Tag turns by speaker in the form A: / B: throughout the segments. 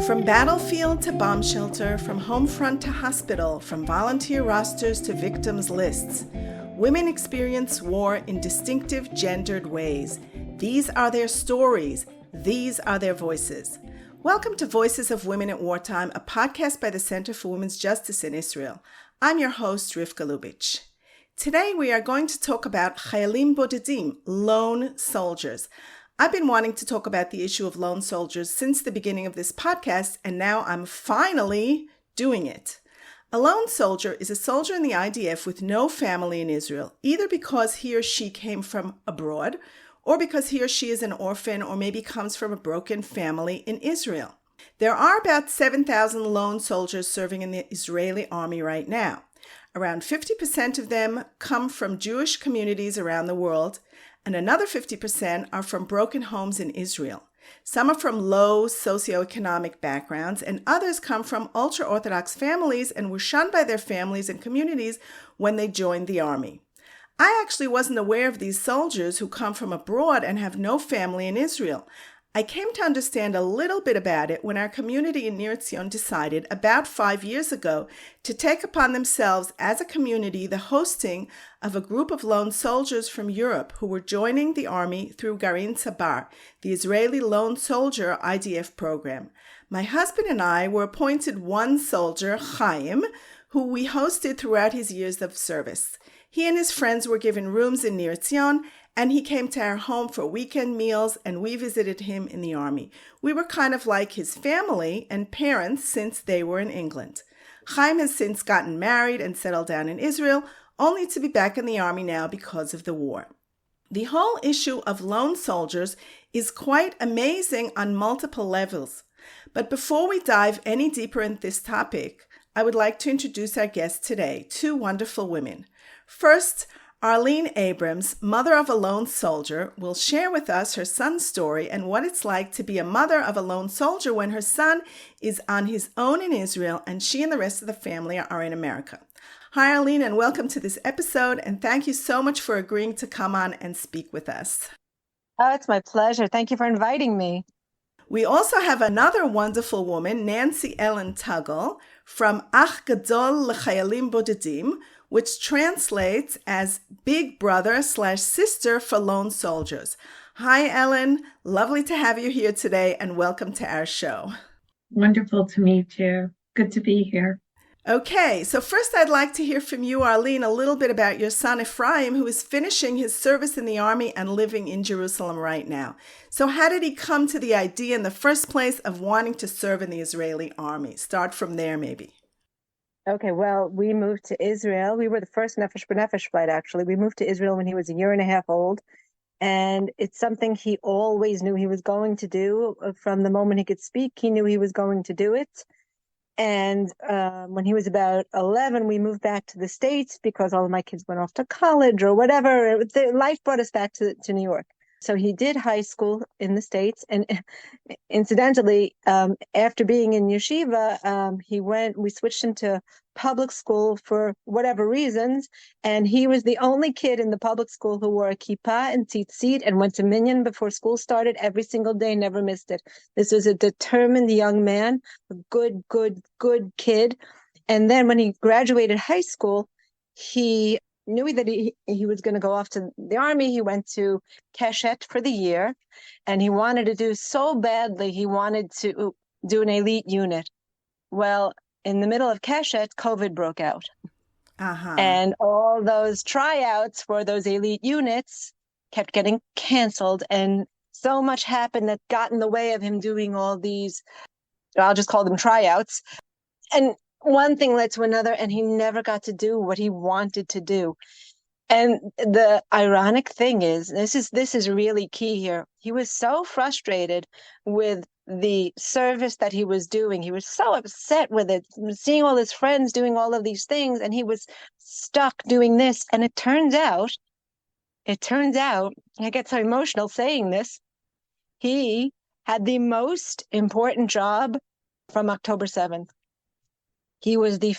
A: From battlefield to bomb shelter, from home front to hospital, from volunteer rosters to victims lists, women experience war in distinctive gendered ways. These are their stories. These are their voices. Welcome to Voices of Women at Wartime, a podcast by the Center for Women's Justice in Israel. I'm your host, Rivka Lubitch. Today we are going to talk about Chayalim Bodedim, lone soldiers. I've been wanting to talk about the issue of lone soldiers since the beginning of this podcast, and now I'm finally doing it. A lone soldier is a soldier in the IDF with no family in Israel, either because he or she came from abroad, or because he or she is an orphan or maybe comes from a broken family in Israel. There are about 7,000 lone soldiers serving in the Israeli army right now. Around 50% of them come from Jewish communities around the world, and another 50% are from broken homes in Israel. Some are from low socioeconomic backgrounds, and others come from ultra-Orthodox families and were shunned by their families and communities when they joined the army. I actually wasn't aware of these soldiers who come from abroad and have no family in Israel. I came to understand a little bit about it when our community in Nir Tzion decided about 5 years ago to take upon themselves as a community the hosting of a group of lone soldiers from Europe who were joining the army through Garin Tzabar, the Israeli lone soldier IDF program. My husband and I were appointed one soldier, Chaim, who we hosted throughout his years of service. He and his friends were given rooms in Nir Tzion, and he came to our home for weekend meals, and we visited him in the army. We were kind of like his family and parents since they were in England. Chaim has since gotten married and settled down in Israel, only to be back in the army now because of the war. The whole issue of lone soldiers is quite amazing on multiple levels. But before we dive any deeper into this topic, I would like to introduce our guests today, two wonderful women. First, Arlene Abrams, mother of a lone soldier, will share with us her son's story and what it's like to be a mother of a lone soldier when her son is on his own in Israel and she and the rest of the family are in America. Hi, Arlene, and welcome to this episode, and thank you so much for agreeing to come on and speak with us.
B: Oh, it's my pleasure. Thank you for inviting me.
A: We also have another wonderful woman, Nancy Ellen Tuggle, from Ach Gadol L'Chayalim Bodedim, which translates as Big Brother/Sister for Lone Soldiers. Hi, Ellen. Lovely to have you here today, and welcome to our show.
C: Wonderful to meet you. Good to be here.
A: Okay, so first I'd like to hear from you, Arlene, a little bit about your son, Efraim, who is finishing his service in the army and living in Jerusalem right now. So how did he come to the idea in the first place of wanting to serve in the Israeli army? Start from there, maybe.
B: Okay, well, we moved to Israel. We were the first Nefesh B'Nefesh flight, actually. We moved to Israel when he was a year and a half old. And it's something he always knew he was going to do. From the moment he could speak, he knew he was going to do it. And when he was about 11, we moved back to the States because all of my kids went off to college or whatever. Life brought us back to New York. So he did high school in the States. And incidentally, after being in yeshiva, we switched him to public school for whatever reasons. And he was the only kid in the public school who wore a kippah and tzitzit and went to minyan before school started every single day, never missed it. This was a determined young man, a good kid. And then when he graduated high school, he knew that he was going to go off to the army. He went to Keshet for the year, and he wanted to do so badly. He wanted to do an elite unit. Well, in the middle of Keshet, COVID broke out. And all those tryouts for those elite units kept getting canceled. And so much happened that got in the way of him doing all these, I'll just call them tryouts. And one thing led to another, and he never got to do what he wanted to do. And the ironic thing is, this is really key here. He was so frustrated with the service that he was doing. He was so upset with it, seeing all his friends doing all of these things, and he was stuck doing this. And it turns out, I get so emotional saying this, he had the most important job from October 7th. He was the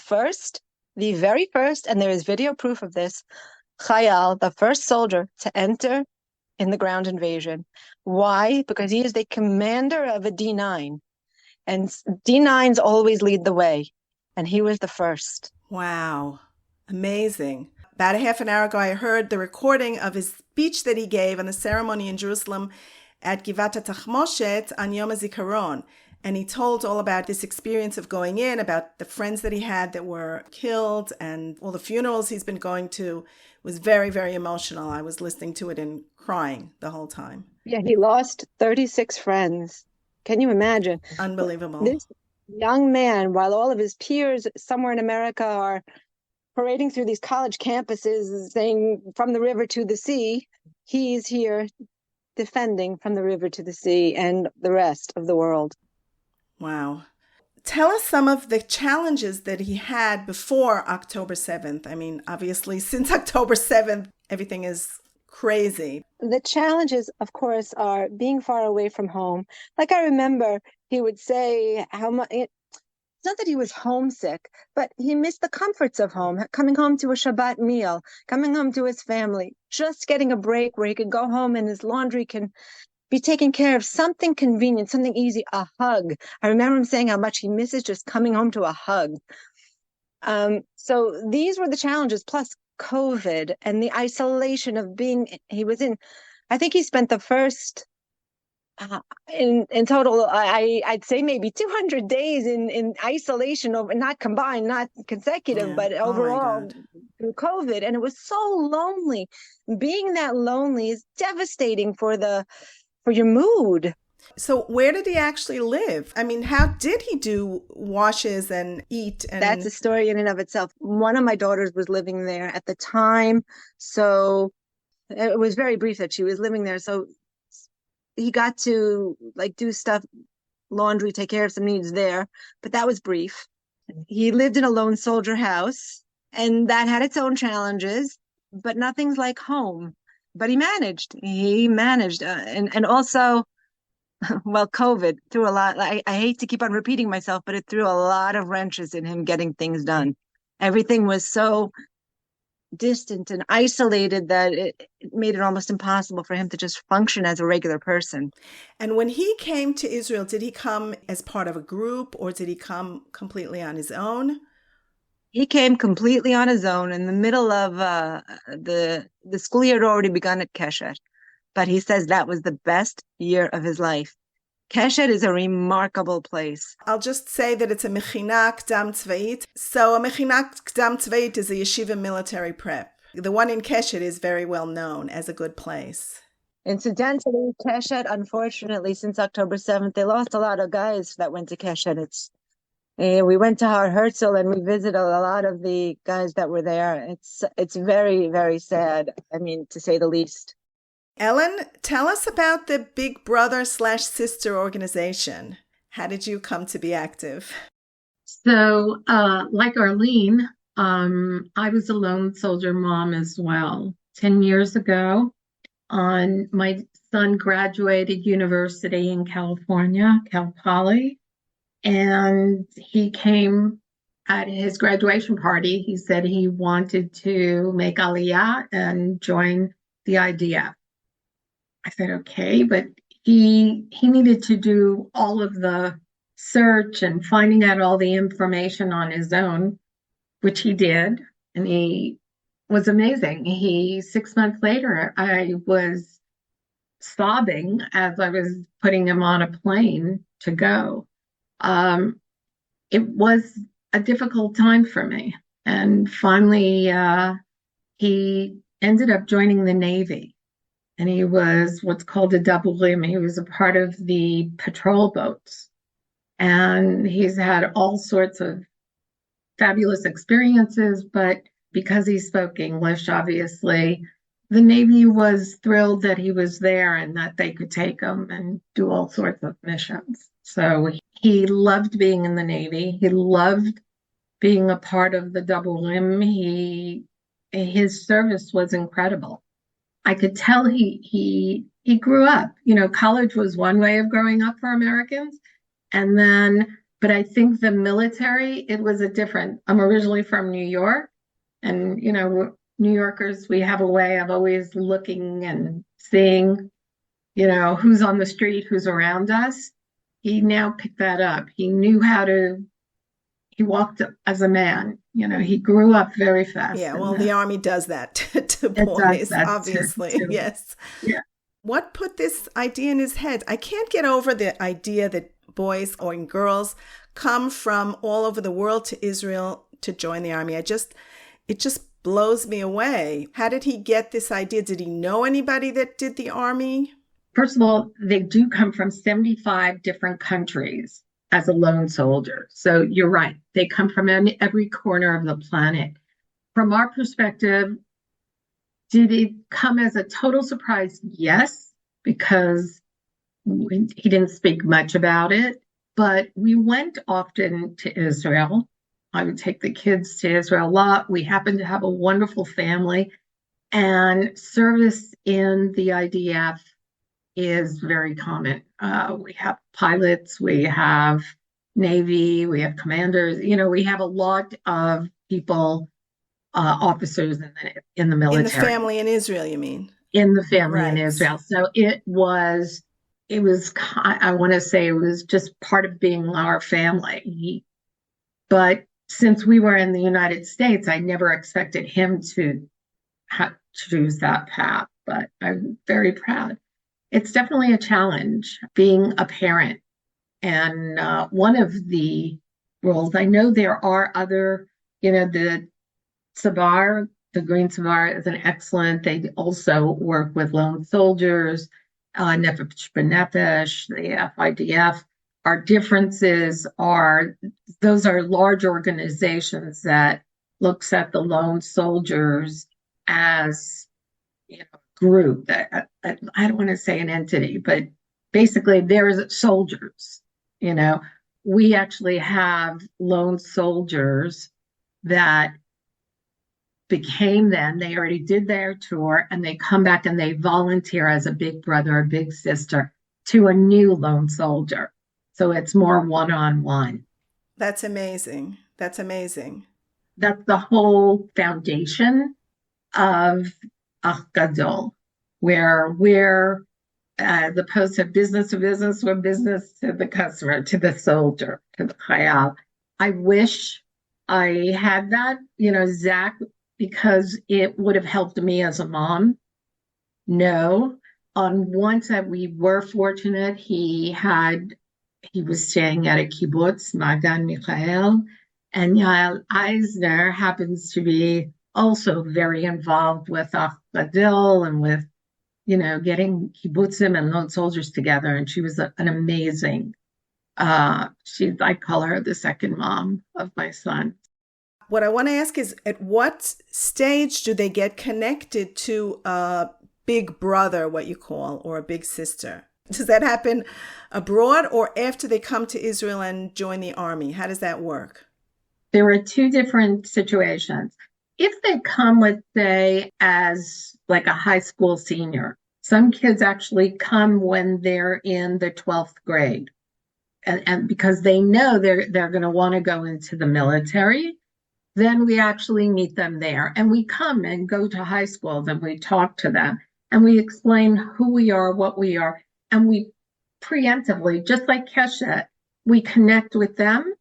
B: very first, and there is video proof of this, Chayal, the first soldier to enter in the ground invasion. Why? Because he is the commander of a D9. And D9s always lead the way, and he was the first.
A: Wow. Amazing. About a half an hour ago, I heard the recording of his speech that he gave on the ceremony in Jerusalem at Givat HaTachmoshet on Yom HaZikaron. And he told all about this experience of going in, about the friends that he had that were killed, and all the funerals he's been going to. It was very, very emotional. I was listening to it and crying the whole time.
B: Yeah, he lost 36 friends. Can you imagine?
A: Unbelievable.
B: This young man, while all of his peers somewhere in America are parading through these college campuses saying from the river to the sea, he's here defending from the river to the sea and the rest of the world.
A: Wow. Tell us some of the challenges that he had before October 7th. I mean, obviously, since October 7th, everything is crazy.
B: The challenges, of course, are being far away from home. Like I remember he would say how much, it's not that he was homesick, but he missed the comforts of home, coming home to a Shabbat meal, coming home to his family, just getting a break where he could go home and his laundry can be taken care of, something convenient, something easy, a hug. I remember him saying how much he misses just coming home to a hug. So these were the challenges, plus COVID and the isolation of he was in, I think he spent the first, in total, I'd say maybe 200 days in isolation, over, not combined, not consecutive,
A: Yeah.
B: but
A: Oh my
B: overall
A: God.
B: through COVID. And it was so lonely. Being that lonely is devastating for your mood.
A: So where did he actually live? I mean, how did he do washes and eat? And
B: That's a story in and of itself. One of my daughters was living there at the time, so it was very brief that she was living there. So he got to like do stuff, laundry, take care of some needs there, but that was brief. He lived in a lone soldier house, and that had its own challenges, but nothing's like home. But he managed. And also, well, COVID threw a lot. I hate to keep on repeating myself, but it threw a lot of wrenches in him getting things done. Everything was so distant and isolated that it made it almost impossible for him to just function as a regular person.
A: And when he came to Israel, did he come as part of a group or did he come completely on his own?
B: He came completely on his own in the middle of the school year had already begun at Keshet, but he says that was the best year of his life. Keshet is a remarkable place.
A: I'll just say that it's a mechina kdam tzvait. So a mechina kdam tzvait is a yeshiva military prep. The one in Keshet is very well known as a good place.
B: Incidentally, Keshet, unfortunately, since October 7th, they lost a lot of guys that went to Keshet. We went to Har Herzl and we visited a lot of the guys that were there. It's very, very sad. I mean, to say the least.
A: Ellen, tell us about the Big Brother / Sister organization. How did you come to be active?
C: So, like Arlene, I was a lone soldier mom as well. 10 years ago, my son graduated university in California, Cal Poly, and he came at his graduation party. He said he wanted to make Aliyah and join the IDF. I said, okay, but he needed to do all of the search and finding out all the information on his own, which he did. And he was amazing. 6 months later, I was sobbing as I was putting him on a plane to go. It was a difficult time for me. And finally, he ended up joining the Navy. And he was what's called a double limb. He was a part of the patrol boats. And he's had all sorts of fabulous experiences, but because he spoke English, obviously, the Navy was thrilled that he was there and that they could take him and do all sorts of missions. So he loved being in the Navy. He loved being a part of the double limb. His service was incredible. I could tell he grew up. You know, college was one way of growing up for Americans. But I think the military, it was a different. I'm originally from New York. And, you know, New Yorkers, we have a way of always looking and seeing, you know, who's on the street, who's around us. he now picked that up. He knew how to, he walked as a man. He grew up very fast
A: Yeah,
C: in
A: well, the
C: that.
A: Army does that to
C: It does
A: boys,
C: that
A: obviously.
C: too.
A: Yes.
C: Yeah.
A: What put this idea in his head? I can't get over the idea that boys or girls come from all over the world to Israel to join the Army. It just blows me away. How did he get this idea? Did he know anybody that did the Army?
C: First of all, they do come from 75 different countries as a lone soldier. So you're right. They come from every corner of the planet. From our perspective, did it come as a total surprise? Yes, because he didn't speak much about it. But we went often to Israel. I would take the kids to Israel a lot. We happen to have a wonderful family, and service in the IDF is very common. We have pilots, we have Navy, we have commanders. We have a lot of people, officers in the military.
A: In the family in Israel, you mean?
C: In the family
A: Right.
C: in Israel. So it was, I want to say it was just part of being our family. But since we were in the United States, I never expected him to choose that path, but I'm very proud. It's definitely a challenge being a parent. And one of the roles, I know there are other, the Savar, the Green Savar is an excellent, they also work with lone soldiers, Nefesh B'Nefesh, the FIDF. Our differences are, those are large organizations that looks at the lone soldiers as group that I don't want to say an entity, but basically there's soldiers. We actually have lone soldiers that became they already did their tour and they come back and they volunteer as a big brother or big sister to a new lone soldier. So it's more one-on-one.
A: That's amazing. That's amazing.
C: That's the whole foundation of Gadol, where we're as opposed to business to business, we're business to the customer, to the soldier, to the chayal. I wish I had that, Zack, because it would have helped me as a mom. No. On one side, we were fortunate. He was staying at a kibbutz, Magan Michael, and Yael Eisner happens to be also very involved with Gadol and with, getting kibbutzim and lone soldiers together. And she was an amazing, I call her the second mom of my son.
A: What I want to ask is, at what stage do they get connected to a big brother, what you call, or a big sister? Does that happen abroad or after they come to Israel and join the army? How does that work?
C: There are two different situations. If they come, let's say, as like a high school senior, some kids actually come when they're in the 12th grade. And because they know they're going to want to go into the military, then we actually meet them there. And we come and go to high schools and we talk to them and we explain who we are, what we are. And we preemptively, just like Kesha, we connect with them.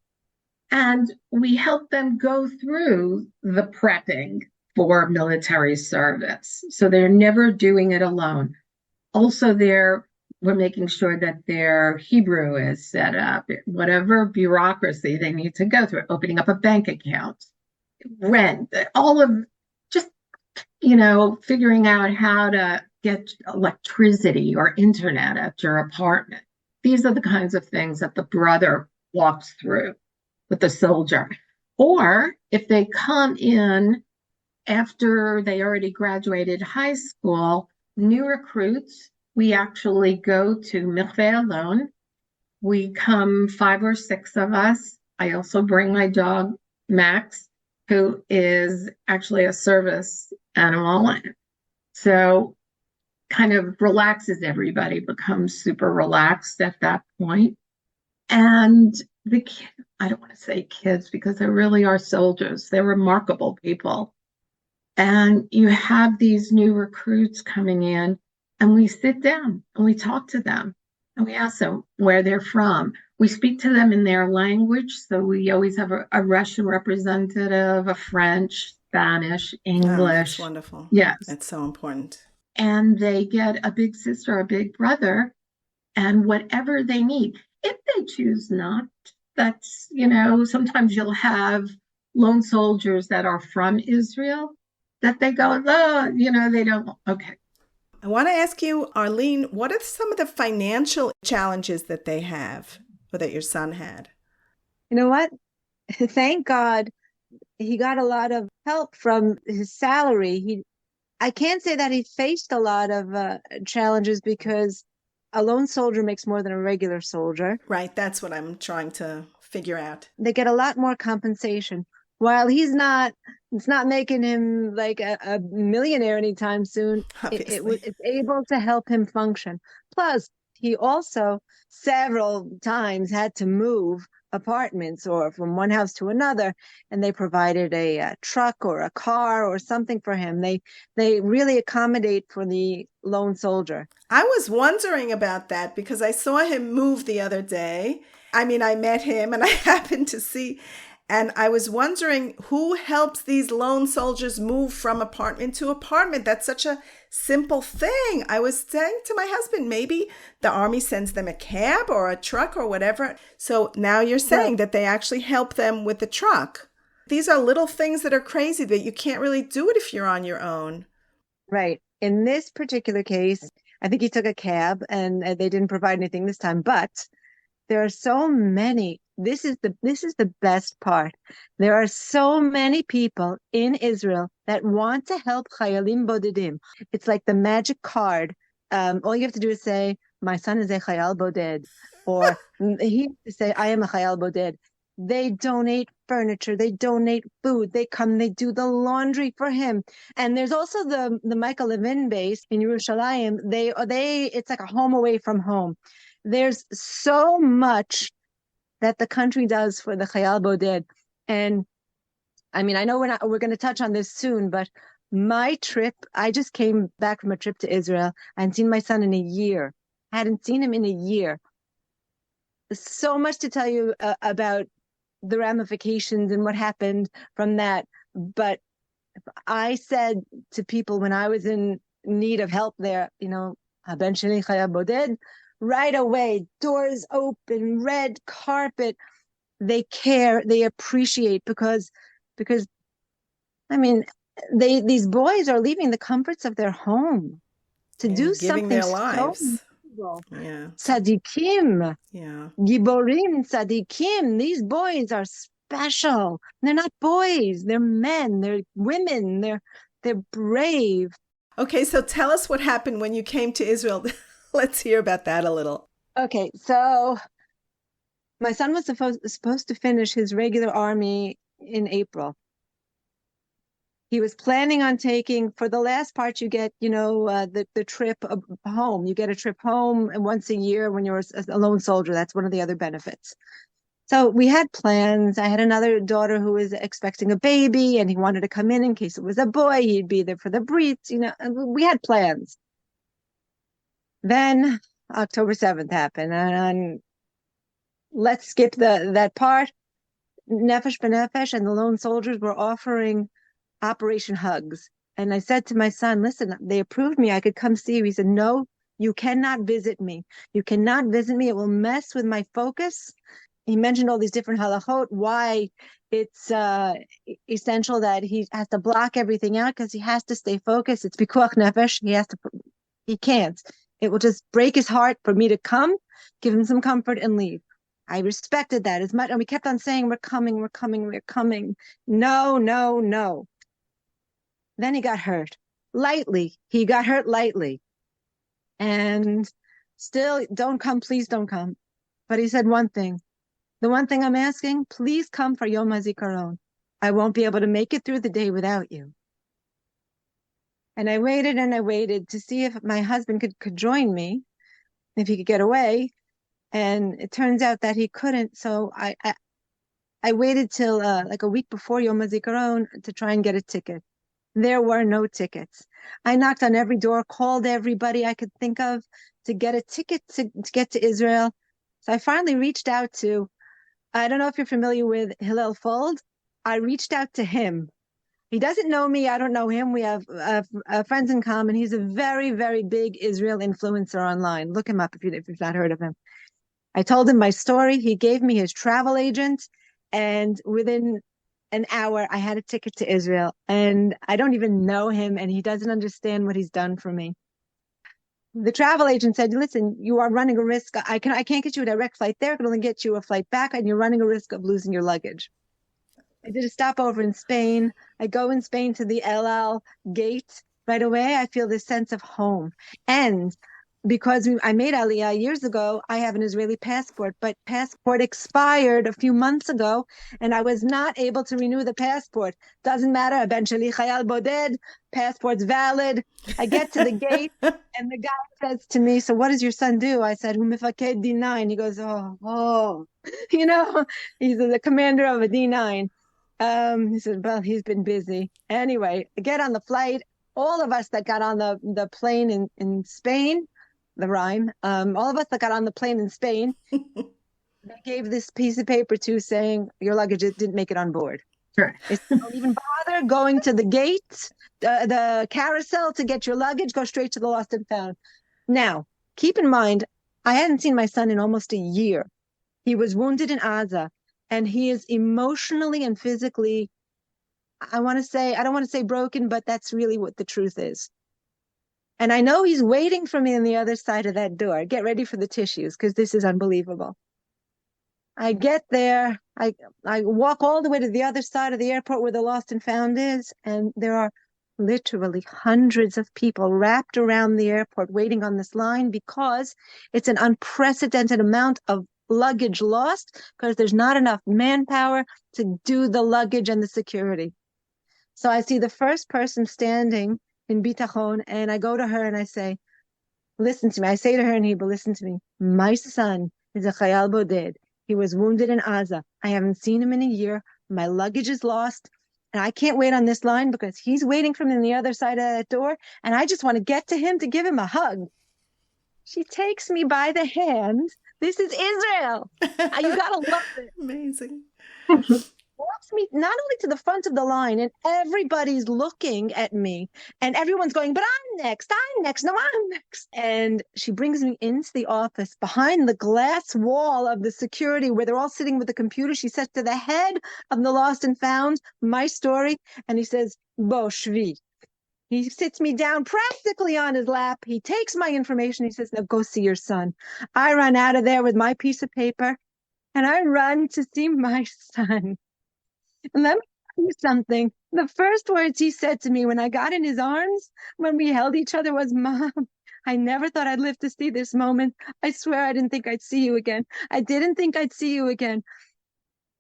C: And we help them go through the prepping for military service. So they're never doing it alone. Also, we're making sure that their Hebrew is set up, whatever bureaucracy they need to go through, opening up a bank account, rent, all of just, figuring out how to get electricity or internet at your apartment. These are the kinds of things that the brother walks through with the soldier. Or if they come in after they already graduated high school, new recruits, we actually go to Mikveh alone. We come 5 or 6 of us. I also bring my dog, Max, who is actually a service animal. So kind of relaxes everybody, becomes super relaxed at that point. And I don't want to say kids because they really are soldiers. They're remarkable people. And you have these new recruits coming in and we sit down and we talk to them And we ask them where they're from. We speak to them in their language. So we always have a Russian representative, a French, Spanish,
A: Oh, that's
C: English.
A: wonderful.
C: Yes.
A: That's so important.
C: And they get a big sister, a big brother, and whatever they need. If they choose not, that's, sometimes you'll have lone soldiers that are from Israel that they go, oh, they don't, okay.
A: I want to ask you, Arlene, what are some of the financial challenges that they have or that your son had?
B: You know what? Thank God he got a lot of help from his salary. I can't say that he faced a lot of challenges because a lone soldier makes more than a regular soldier.
A: Right, that's what I'm trying to figure out.
B: They get a lot more compensation. While it's not making him like a millionaire anytime soon.
A: Obviously.
B: It's able to help him function. Plus, he also several times had to move apartments or from one house to another, and they provided a truck or a car or something for him. They really accommodate for the lone soldier.
A: I was wondering about that because I saw him move the other day. I mean, I met him and I happened to see, and I was wondering who helps these lone soldiers move from apartment to apartment. That's such a simple thing. I was saying to my husband, maybe the army sends them a cab or a truck or whatever. So now you're saying that they actually help them with the truck. These are little things that are crazy that you can't really do it if you're on your own.
B: Right. In this particular case, I think he took a cab and they didn't provide anything this time, but there are so many. This is the best part. There are so many people in Israel that want to help Chayalim Bodedim. It's like the magic card. All you have to do is say, "My son is a Chayal Boded," or he say, "I am a Chayal Boded." They donate furniture, they donate food, they come, they do the laundry for him. And there's also the Michael Levin base in Yerushalayim. It's like a home away from home. There's so much that the country does for the Chayal Boded. And I mean, I know we're going to touch on this soon, but my trip, I just came back from a trip to Israel. I hadn't seen my son in a year. I hadn't seen him in a year. So much to tell you about the ramifications and what happened from that. But I said to people when I was in need of help there, "Haben sheli chaya boded," right away, doors open, red carpet. They care, they appreciate because I mean, these boys are leaving the comforts of their home to do
A: Giving
B: something
A: their
B: so
A: lives.
B: incredible.
A: Yeah.
B: Tzadikim,
A: Yeah.
B: Giborim, Tzadikim. These boys are special. They're not boys. They're men. They're women. They're brave.
A: Okay, so tell us what happened when you came to Israel. Let's hear about that a little.
B: Okay, so my son was supposed to finish his regular army in April. He was planning on taking, for the last part, you get, the trip home. You get a trip home once a year when you're a lone soldier. That's one of the other benefits. So we had plans. I had another daughter who was expecting a baby, and he wanted to come in case it was a boy. He'd be there for the brit. We had plans. Then October 7th happened, and let's skip that part. Nefesh B'Nefesh and the lone soldiers were offering Operation Hugs. And I said to my son, "Listen, they approved me. I could come see you." He said, "No, you cannot visit me. You cannot visit me. It will mess with my focus." He mentioned all these different halachot, why it's essential that he has to block everything out because he has to stay focused. It's pikuach nefesh. He can't. It will just break his heart for me to come, give him some comfort and leave. I respected that as much. And we kept on saying, "We're coming, we're coming, we're coming." No, no, no. Then he got hurt lightly. He got hurt lightly. And still, "Don't come, please don't come." But he said one thing. "The one thing I'm asking, please come for Yom HaZikaron. I won't be able to make it through the day without you." And I waited to see if my husband could join me, if he could get away. And it turns out that he couldn't. So I waited till like a week before Yom HaZikaron to try and get a ticket. There were no tickets. I knocked on every door, called everybody I could think of. to get a ticket to get to Israel. So I finally reached out to, I don't know if you're familiar with Hillel Fold. I reached out to him. He doesn't know me. I don't know him. We have friends in common. He's a very, very big Israel influencer online. Look him up if you've not heard of him. I told him my story. He gave me his travel agent. And within an hour, I had a ticket to Israel. And I don't even know him. And he doesn't understand what he's done for me. The travel agent said, listen, you are running a risk. I can't get you a direct flight there. I can only get you a flight back. And you're running a risk of losing your luggage. I did a stopover in Spain. I go in Spain to the El Al gate. Right away, I feel this sense of home. And because I made Aliyah years ago, I have an Israeli passport, but passport expired a few months ago, and I was not able to renew the passport. Doesn't matter. Ben Shali Chayal Boded, passport's valid. I get to the gate, and the guy says to me, so what does your son do? I said, Mifaked D9. He goes, oh, he's the commander of a D9. He said, well, he's been busy. Anyway, I get on the flight. All of us that got on the plane in Spain, the rhyme, all of us that got on the plane in Spain, they gave this piece of paper to saying, your luggage didn't make it on board.
C: Sure.
B: They said, don't even bother going to the gate, the carousel to get your luggage, go straight to the lost and found. Now, keep in mind, I hadn't seen my son in almost a year. He was wounded in Gaza. And he is emotionally and physically, I don't want to say broken, but that's really what the truth is. And I know he's waiting for me on the other side of that door. Get ready for the tissues, because this is unbelievable. I get there. I walk all the way to the other side of the airport where the lost and found is. And there are literally hundreds of people wrapped around the airport waiting on this line because it's an unprecedented amount of luggage lost because there's not enough manpower to do the luggage and the security. So I see the first person standing in bitachon, and I go to her and I say, listen to me. I say to her in Hebrew, listen to me. My son is a chayal boded. He was wounded in Gaza. I haven't seen him in a year. My luggage is lost, and I can't wait on this line because he's waiting for me on the other side of that door, and I just want to get to him to give him a hug. She takes me by the hand. This is Israel. You gotta love it.
A: Amazing.
B: Walks me not only to the front of the line, and everybody's looking at me, and everyone's going, but I'm next, no, I'm next. And she brings me into the office behind the glass wall of the security where they're all sitting with the computer. She says to the head of the lost and found, my story, and he says, Bo Shvi. He sits me down practically on his lap. He takes my information. He says, now go see your son. I run out of there with my piece of paper, and I run to see my son. And let me tell you something. The first words he said to me when I got in his arms, when we held each other, was, Mom, I never thought I'd live to see this moment. I swear I didn't think I'd see you again. I didn't think I'd see you again.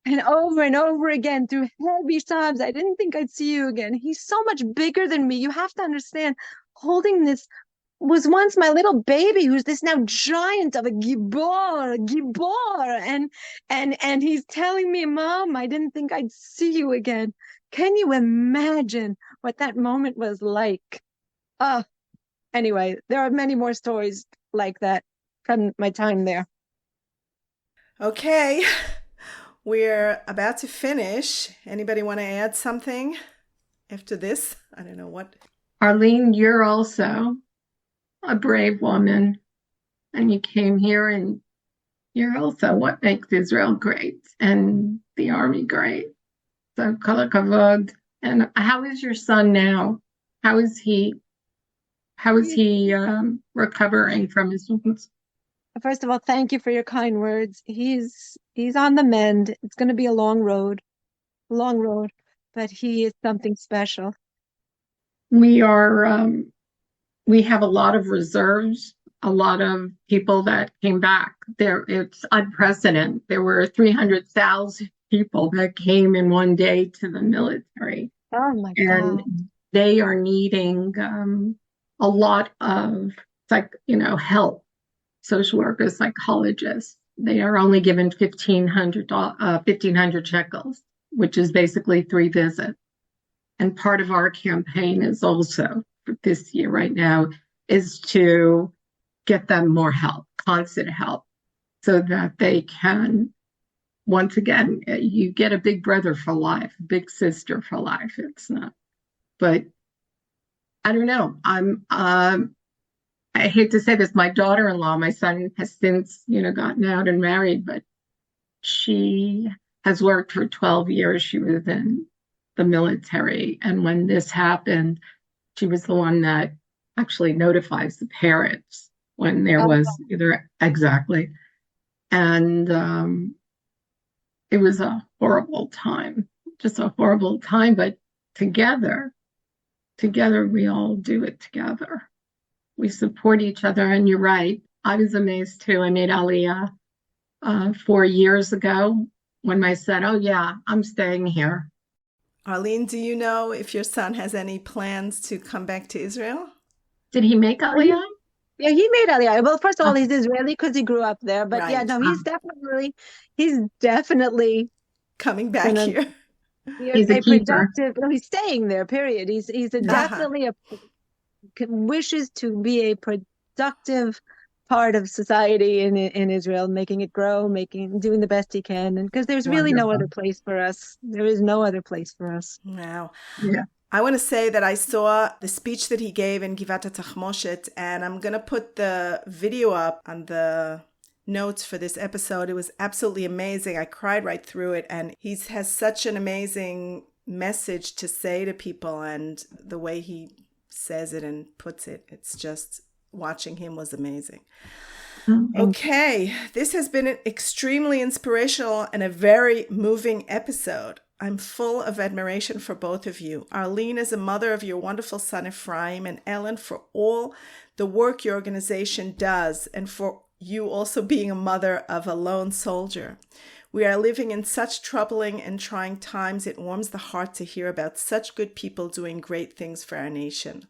B: And over again, through heavy sobs, I didn't think I'd see you again. He's so much bigger than me. You have to understand, holding this was once my little baby, who's this now giant of a gibor, and he's telling me, Mom, I didn't think I'd see you again. Can you imagine what that moment was like? Anyway, there are many more stories like that from my time there.
A: Okay. We're about to finish. Anybody want to add something after this? I don't know what.
C: Arlene, you're also a brave woman, and you came here, and you're also what makes Israel great and the army great. So kol hakavod. And how is your son now? How is he recovering from his wounds?
B: First of all, thank you for your kind words. He's on the mend. It's going to be a long road, but he is something special.
C: We have a lot of reserves, a lot of people that came back. It's unprecedented. There were 300,000 people that came in one day to the military.
B: Oh my God.
C: And they are needing a lot of help. Social workers, psychologists, they are only given 1,500 shekels, which is basically 3 visits. And part of our campaign is also for this year right now is to get them more help, constant help, so that they can, once again, you get a big brother for life, big sister for life. It's not, but I don't know. I hate to say this, my daughter-in-law, my son has since, gotten out and married, but she has worked for 12 years. She was in the military. And when this happened, she was the one that actually notifies the parents when there was either exactly. And it was a horrible time, just a horrible time. But together, we all do it together. We support each other. And you're right. I was amazed too. I made Aliyah 4 years ago when I said, oh yeah, I'm staying here.
A: Arlene, do you know if your son has any plans to come back to Israel?
C: Did he make Aliyah?
B: Yeah, he made Aliyah. Well, first of all, he's Israeli because he grew up there. But
A: Right.
B: yeah, no, he's definitely
A: coming back here.
C: He's a keeper.
B: No, he's staying there, period. He's definitely wishes to be a productive part of society in Israel, making it grow, doing the best he can. And because there's really no other place for us. There is no other place for us.
A: Wow.
C: Yeah.
A: I want to say that I saw the speech that he gave in Givat HaTachmoshet, and I'm going to put the video up on the notes for this episode. It was absolutely amazing. I cried right through it, and he has such an amazing message to say to people, and the way he says it and puts it, it's just, watching him was amazing. Okay, this has been an extremely inspirational and a very moving episode. I'm full of admiration for both of you. Arlene is a mother of your wonderful son Efraim, and Ellen for all the work your organization does, and for you also being a mother of a lone soldier. We are living in such troubling and trying times. It warms the heart to hear about such good people doing great things for our nation.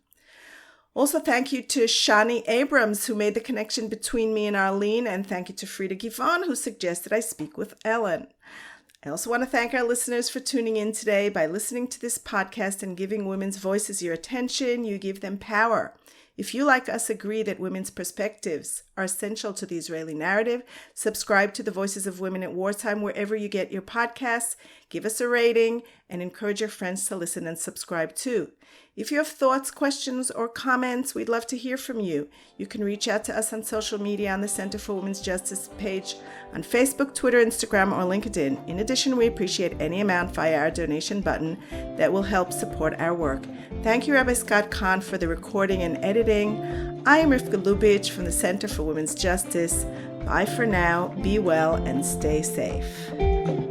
A: Also, thank you to Shani Abrams, who made the connection between me and Arlene, and thank you to Frida Givon, who suggested I speak with Ellen. I also want to thank our listeners for tuning in today. By listening to this podcast and giving women's voices your attention, you give them power. If you, like us, agree that women's perspectives are essential to the Israeli narrative, subscribe to the Voices of Women at Wartime wherever you get your podcasts, give us a rating, and encourage your friends to listen and subscribe too. If you have thoughts, questions, or comments, we'd love to hear from you. You can reach out to us on social media on the Center for Women's Justice page on Facebook, Twitter, Instagram, or LinkedIn. In addition, we appreciate any amount via our donation button that will help support our work. Thank you, Rabbi Scott Kahn, for the recording and editing. I am Rivka Lubitch from the Center for Women's Justice. Bye for now, be well, and stay safe.